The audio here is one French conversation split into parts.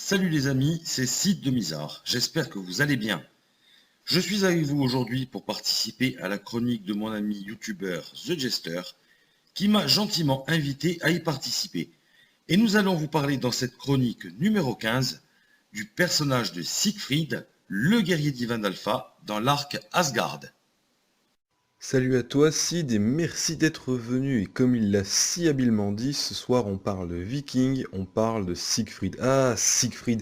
Salut les amis, c'est Sid de Mizar, j'espère que vous allez bien. Je suis avec vous aujourd'hui pour participer à la chronique de mon ami youtubeur The Jester, qui m'a gentiment invité à y participer. Et nous allons vous parler dans cette chronique numéro 15 du personnage de Siegfried, le guerrier divin d'Alpha, dans l'arc Asgard. Salut à toi Sid et merci d'être venu et comme il l'a si habilement dit, ce soir on parle de Viking, on parle de Siegfried. Ah Siegfried,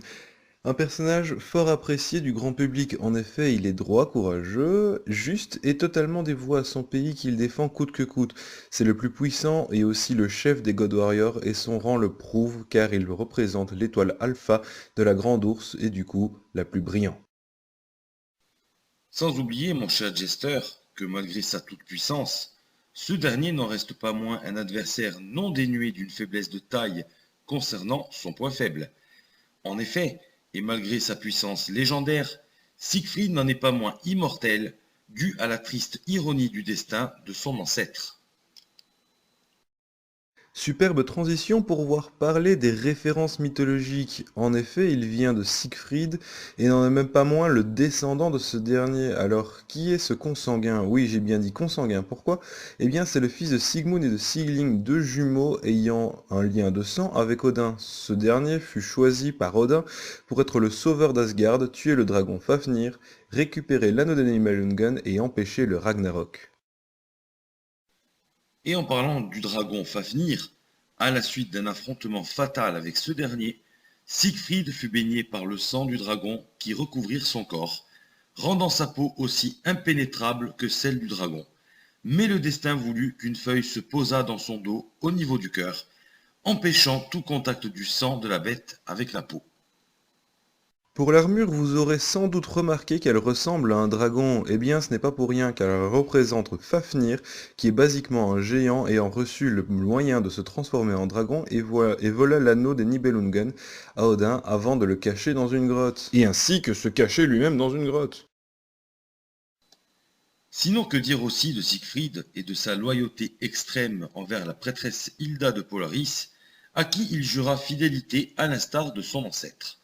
un personnage fort apprécié du grand public. En effet, il est droit, courageux, juste et totalement dévoué à son pays qu'il défend coûte que coûte. C'est le plus puissant et aussi le chef des God Warriors et son rang le prouve car il représente l'étoile alpha de la Grande Ourse et du coup la plus brillante. Sans oublier, mon cher Jester, que malgré sa toute-puissance, ce dernier n'en reste pas moins un adversaire non dénué d'une faiblesse de taille concernant son point faible. En effet, et malgré sa puissance légendaire, Siegfried n'en est pas moins immortel, dû à la triste ironie du destin de son ancêtre. Superbe transition pour voir parler des références mythologiques. En effet, il vient de Siegfried et n'en est même pas moins le descendant de ce dernier. Alors, qui est ce consanguin? Oui, j'ai bien dit consanguin. Pourquoi? Eh bien, c'est le fils de Sigmund et de Sigling, deux jumeaux ayant un lien de sang avec Odin. Ce dernier fut choisi par Odin pour être le sauveur d'Asgard, tuer le dragon Fafnir, récupérer l'anneau des Nibelungen et empêcher le Ragnarok. Et en parlant du dragon Fafnir, à la suite d'un affrontement fatal avec ce dernier, Siegfried fut baigné par le sang du dragon qui recouvrit son corps, rendant sa peau aussi impénétrable que celle du dragon. Mais le destin voulut qu'une feuille se posât dans son dos au niveau du cœur, empêchant tout contact du sang de la bête avec la peau. Pour l'armure, vous aurez sans doute remarqué qu'elle ressemble à un dragon. Eh bien, ce n'est pas pour rien car elle représente Fafnir, qui est basiquement un géant ayant reçu le moyen de se transformer en dragon et vola l'anneau des Nibelungen à Odin avant de le cacher dans une grotte. Et ainsi que se cacher lui-même dans une grotte. Sinon, que dire aussi de Siegfried et de sa loyauté extrême envers la prêtresse Hilda de Polaris, à qui il jura fidélité à l'instar de son ancêtre.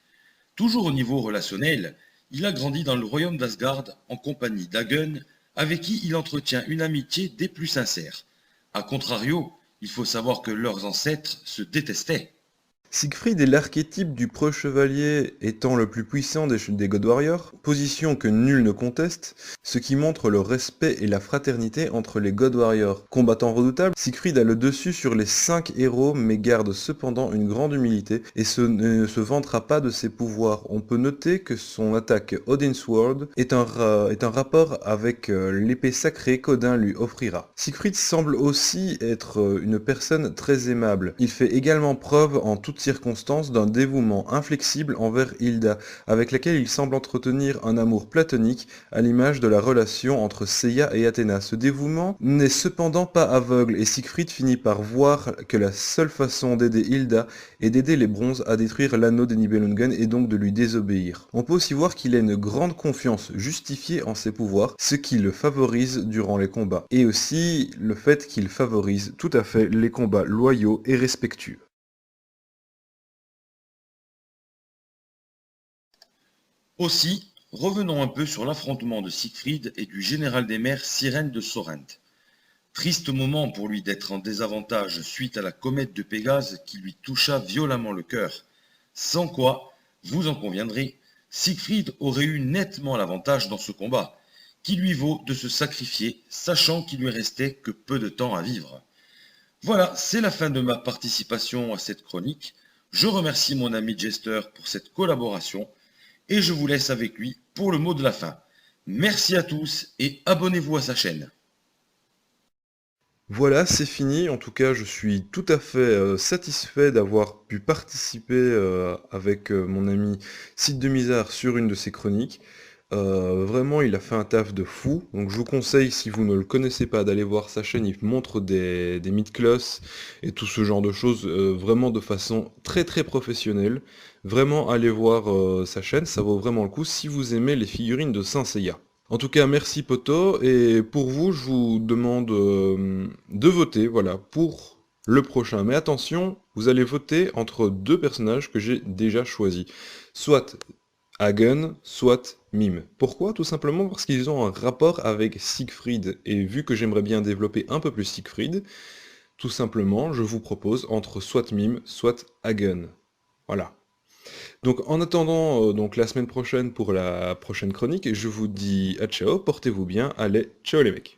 Toujours au niveau relationnel, il a grandi dans le royaume d'Asgard en compagnie d'Hagen, avec qui il entretient une amitié des plus sincères. A contrario, il faut savoir que leurs ancêtres se détestaient. Siegfried est l'archétype du preux chevalier étant le plus puissant des God Warriors, position que nul ne conteste, ce qui montre le respect et la fraternité entre les God Warriors. Combattant redoutable, Siegfried a le dessus sur les 5 héros mais garde cependant une grande humilité et ne se vantera pas de ses pouvoirs. On peut noter que son attaque Odin's Sword est un rapport avec l'épée sacrée qu'Odin lui offrira. Siegfried semble aussi être une personne très aimable. Il fait également preuve en toutes circonstances d'un dévouement inflexible envers Hilda, avec laquelle il semble entretenir un amour platonique à l'image de la relation entre Seiya et Athéna. Ce dévouement n'est cependant pas aveugle et Siegfried finit par voir que la seule façon d'aider Hilda est d'aider les bronzes à détruire l'anneau des Nibelungen et donc de lui désobéir. On peut aussi voir qu'il a une grande confiance justifiée en ses pouvoirs, ce qui le favorise durant les combats. Et aussi le fait qu'il favorise tout à fait les combats loyaux et respectueux. Aussi, revenons un peu sur l'affrontement de Siegfried et du général des mers Sirène de Sorrent. Triste moment pour lui d'être en désavantage suite à la comète de Pégase qui lui toucha violemment le cœur. Sans quoi, vous en conviendrez, Siegfried aurait eu nettement l'avantage dans ce combat, qui lui vaut de se sacrifier, sachant qu'il lui restait que peu de temps à vivre. Voilà, c'est la fin de ma participation à cette chronique. Je remercie mon ami Jester pour cette collaboration et je vous laisse avec lui pour le mot de la fin. Merci à tous et abonnez-vous à sa chaîne. Voilà, c'est fini. En tout cas, je suis tout à fait satisfait d'avoir pu participer avec mon ami Sid de Mizar sur une de ses chroniques. Vraiment, il a fait un taf de fou. Donc, je vous conseille, si vous ne le connaissez pas, d'aller voir sa chaîne. Il montre des mid-closs et tout ce genre de choses vraiment de façon très très professionnelle. Vraiment, allez voir sa chaîne, ça vaut vraiment le coup si vous aimez les figurines de Saint Seiya. En tout cas, merci poto, et pour vous, je vous demande de voter, voilà, pour le prochain. Mais attention, vous allez voter entre deux personnages que j'ai déjà choisis. Soit Hagen, soit Mime. Pourquoi? Tout simplement parce qu'ils ont un rapport avec Siegfried. Et vu que j'aimerais bien développer un peu plus Siegfried, tout simplement, je vous propose entre soit Mime, soit Hagen. Voilà. Donc en attendant donc la semaine prochaine pour la prochaine chronique, je vous dis à ciao, portez-vous bien, allez, ciao les mecs.